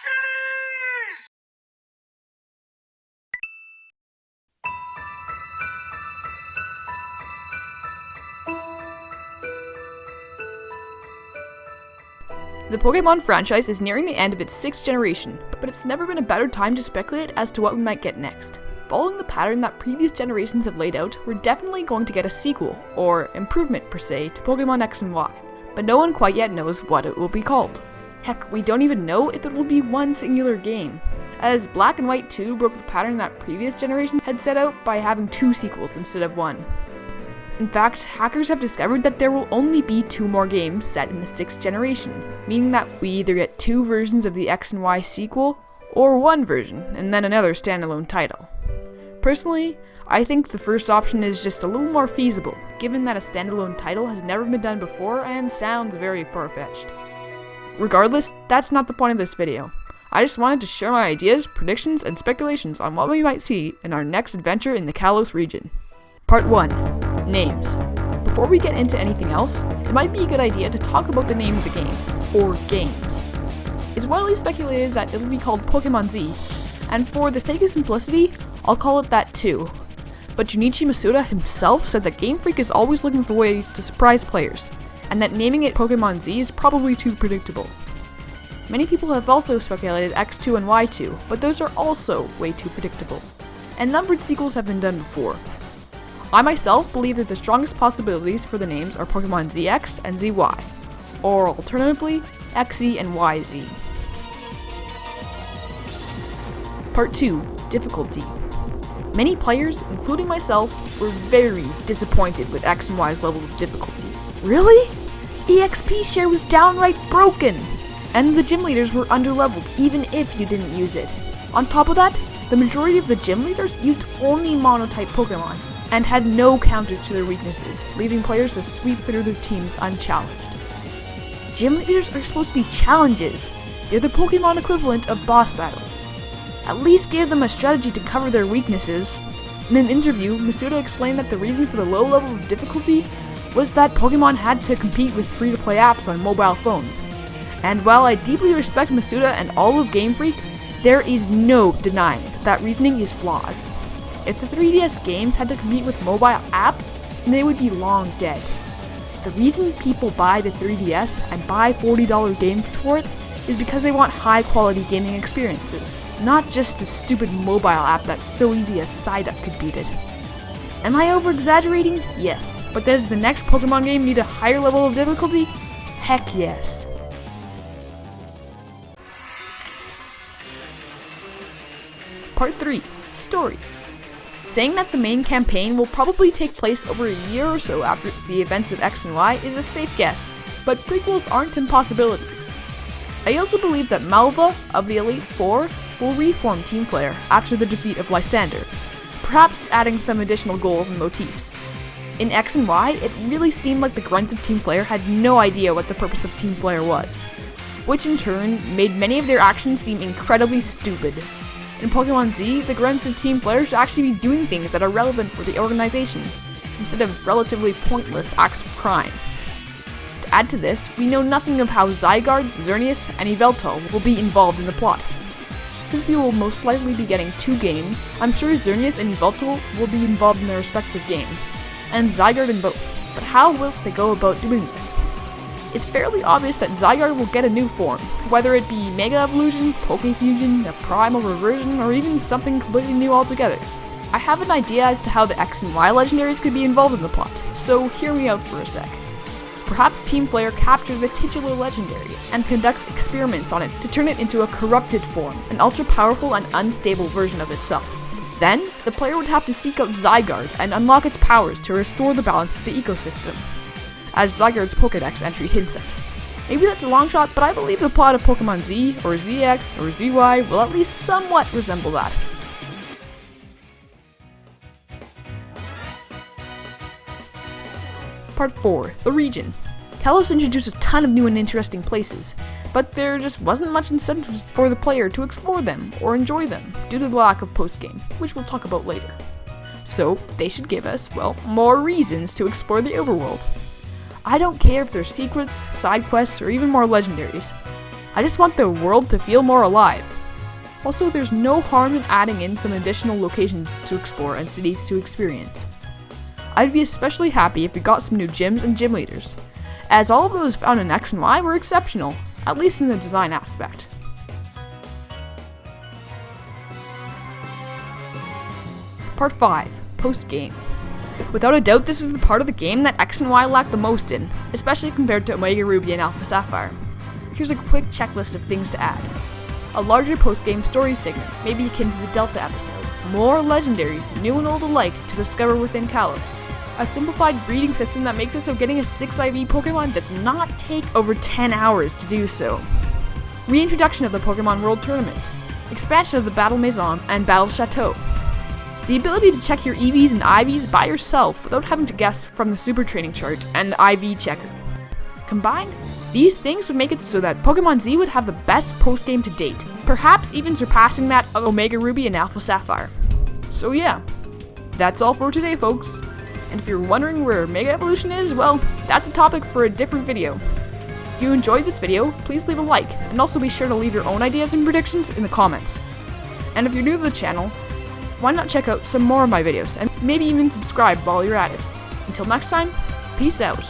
Achilles! The Pokemon franchise is nearing the end of its 6th generation, but it's never been a better time to speculate as to what we might get next. Following the pattern that previous generations have laid out, we're definitely going to get a sequel, or improvement per se, to Pokemon X and Y, but no one quite yet knows what it will be called. Heck, we don't even know if it will be one singular game, as Black and White 2 broke the pattern that previous generations had set out by having 2 sequels instead of 1. In fact, hackers have discovered that there will only be 2 more games set in the 6th generation, meaning that we either get 2 versions of the X and Y sequel, or 1 version, and then another standalone title. Personally, I think the first option is just a little more feasible, given that a standalone title has never been done before and sounds very far-fetched. Regardless, that's not the point of this video. I just wanted to share my ideas, predictions, and speculations on what we might see in our next adventure in the Kalos region. Part 1. Names. Before we get into anything else, it might be a good idea to talk about the name of the game, or games. It's widely speculated that it'll be called Pokemon Z, and for the sake of simplicity, I'll call it that too. But Junichi Masuda himself said that Game Freak is always looking for ways to surprise players, and that naming it Pokemon Z is probably too predictable. Many people have also speculated X2 and Y2, but those are also way too predictable, and numbered sequels have been done before. I myself believe that the strongest possibilities for the names are Pokemon ZX and ZY, or alternatively, XZ and YZ. Part 2. Difficulty. Many players, including myself, were very disappointed with X and Y's level of difficulty. Really? EXP share was downright broken! And the gym leaders were underleveled even if you didn't use it. On top of that, the majority of the gym leaders used only mono-type Pokemon, and had no counter to their weaknesses, leaving players to sweep through their teams unchallenged. Gym leaders are supposed to be challenges. They're the Pokemon equivalent of boss battles. At least give them a strategy to cover their weaknesses. In an interview, Masuda explained that the reason for the low level of difficulty was that Pokemon had to compete with free-to-play apps on mobile phones. And while I deeply respect Masuda and all of Game Freak, there is no denying that reasoning is flawed. If the 3DS games had to compete with mobile apps, they would be long dead. The reason people buy the 3DS and buy $40 games for it is because they want high-quality gaming experiences, not just a stupid mobile app that's so easy a Psyduck could beat it. Am I over-exaggerating? Yes. But does the next Pokemon game need a higher level of difficulty? Heck yes. Part 3. Story. Saying that the main campaign will probably take place over a year or so after the events of X and Y is a safe guess, but prequels aren't impossibilities. I also believe that Malva of the Elite Four will reform Team Player after the defeat of Lysandre, perhaps adding some additional goals and motifs. In X and Y, it really seemed like the grunts of Team Player had no idea what the purpose of Team Player was, which in turn made many of their actions seem incredibly stupid. In Pokemon Z, the grunts of Team Player should actually be doing things that are relevant for the organization, instead of relatively pointless acts of crime. To add to this, we know nothing of how Zygarde, Xerneas, and Yveltal will be involved in the plot. Since we will most likely be getting 2 games, I'm sure Xerneas and Yveltal will be involved in their respective games, and Zygarde in both, but how will they go about doing this? It's fairly obvious that Zygarde will get a new form, whether it be Mega Evolution, Pokefusion, a Primal Reversion, or even something completely new altogether. I have an idea as to how the X and Y legendaries could be involved in the plot, so hear me out for a sec. Perhaps Team Player captures the titular legendary and conducts experiments on it to turn it into a corrupted form, an ultra-powerful and unstable version of itself. Then, the player would have to seek out Zygarde and unlock its powers to restore the balance to the ecosystem, as Zygarde's Pokédex entry hints at. Maybe that's a long shot, but I believe the plot of Pokemon Z, or ZX, or ZY will at least somewhat resemble that. Part 4. The Region. Kalos introduced a ton of new and interesting places, but there just wasn't much incentive for the player to explore them or enjoy them due to the lack of post-game, which we'll talk about later. So, they should give us, well, more reasons to explore the overworld. I don't care if there's secrets, side quests, or even more legendaries. I just want the world to feel more alive. Also, there's no harm in adding in some additional locations to explore and cities to experience. I'd be especially happy if we got some new gyms and gym leaders, as all of those found in X and Y were exceptional, at least in the design aspect. Part 5. Post-game. Without a doubt, this is the part of the game that X and Y lack the most in, especially compared to Omega Ruby and Alpha Sapphire. Here's a quick checklist of things to add. A larger post-game story segment, maybe akin to the Delta episode. More legendaries, new and old alike, to discover within Kalos. A simplified breeding system that makes it so getting a 6 IV Pokemon does not take over 10 hours to do so. Reintroduction of the Pokemon World Tournament. Expansion of the Battle Maison and Battle Chateau. The ability to check your EVs and IVs by yourself without having to guess from the Super Training Chart and the IV Checker. Combined, these things would make it so that Pokemon Z would have the best post-game to date, perhaps even surpassing that of Omega Ruby and Alpha Sapphire. So yeah, that's all for today, folks. And if you're wondering where Mega Evolution is, well, that's a topic for a different video. If you enjoyed this video, please leave a like, and also be sure to leave your own ideas and predictions in the comments. And if you're new to the channel, why not check out some more of my videos, and maybe even subscribe while you're at it. Until next time, peace out.